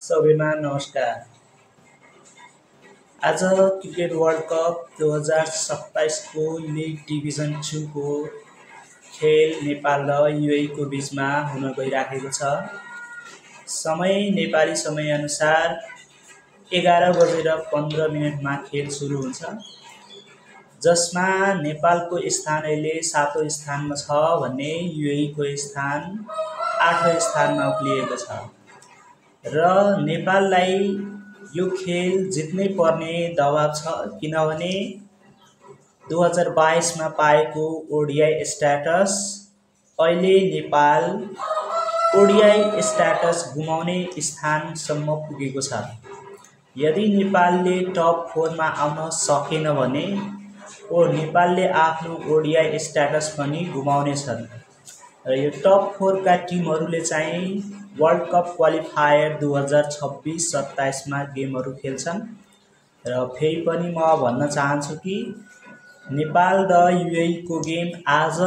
सबैमा नमस्कार। आज क्रिकेट वर्ल्ड कप 2027 को लिग डिभिजन 2 को खेल नेपाल र युएई को बीचमा हुन गइराखेको छ। समय नेपाली समयअनुसार 11:15 मा खेल सुरु हुन्छ, जसमा नेपालको स्थान अहिले 7औं स्थानमा छ भने युएई को स्थान 8औं स्थानमा उक्लिएको छ र नेपाललाई यो खेल जित्नै पर्ने दबाब छ, किनभने 2022 मा पाएको ओडिआई स्ट्याटस अहिले नेपाल ओडिआई स्ट्याटस गुमाउने स्थानसम्म पुगेको छ। यदि नेपालले टप 4 मा आउन सकेन भने नेपालले आफ्नो ओडिआई स्ट्याटस पनि गुमाउनेछन् र यो टप 4 का टिमहरूले चाहिँ वर्ल्ड कप क्वालिफायर 2026-27 मा गेमहरू खेल्छन् र फेरि पनि म भन्न चाहन्छु कि नेपाल र युएई को गेम आज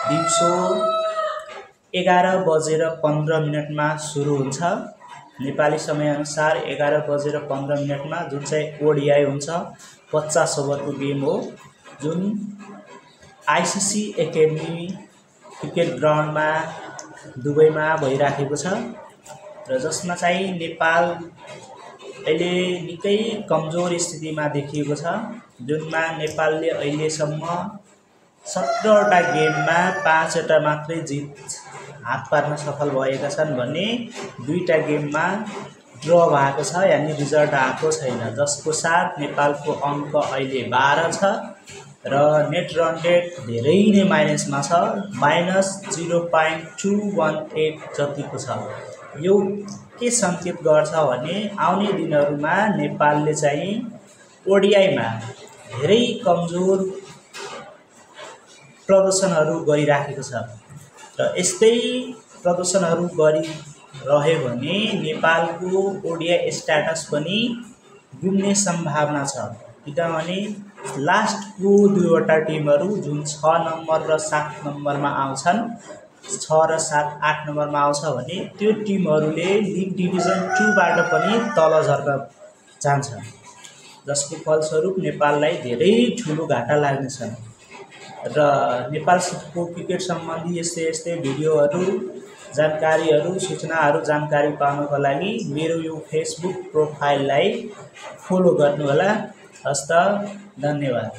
दिउँसो 11:15 मा सुरु हुन्छ। नेपाली समयअनुसार 11:15 मा, जुन चाहिँ ओडिआई हुन्छ, 50 ओभरको गेम हो, जुन आइसिसी एकाडेमी क्रिकेट ग्राउन्डमा दुबईमा भइराखेको छ र जसमा चाहिँ नेपाल अहिले निकै कमजोर स्थितिमा देखिएको छ, जुनमा नेपालले अहिलेसम्म 17वटा गेममा 5वटा मात्रै जित हात पार्न सफल भएका छन् भने 2टा गेममा ड्र भएको छ, यानि रिजल्ट आएको छैन, जसको साथ नेपालको अङ्क अहिले 12 छ र नेट रन रेट धेरै नै माइनसमा छ, -0.218 जतिको छ। यो के सङ्केत गर्छ भने आउने दिनहरूमा नेपालले चाहिँ ओडिआईमा धेरै कमजोर प्रदर्शनहरू गरिराखेको छ र यस्तै प्रदर्शनहरू गरिरह्यो भने नेपालको ओडिआई स्ट्याटस पनि गुम्ने सम्भावना छ, किनभने लास्टको 2वटा टिमहरू जुन 6 नम्बर र 7 नम्बरमा आउँछन्, 6 र 7 8 नम्बरमा आउँछ भने त्यो टिमहरूले लिग डिभिजन 2 बाट पनि तल झर्न जान्छन्, जसको फलस्वरूप नेपाललाई धेरै ठुलो घाटा लाग्नेछन्। र नेपालको क्रिकेट सम्बन्धी यस्तै भिडियोहरू, जानकारीहरू, सूचनाहरू, जानकारी पाउनको लागि मेरो यो फेसबुक प्रोफाइललाई फलो गर्नुहोला। हस्त, धन्यवाद।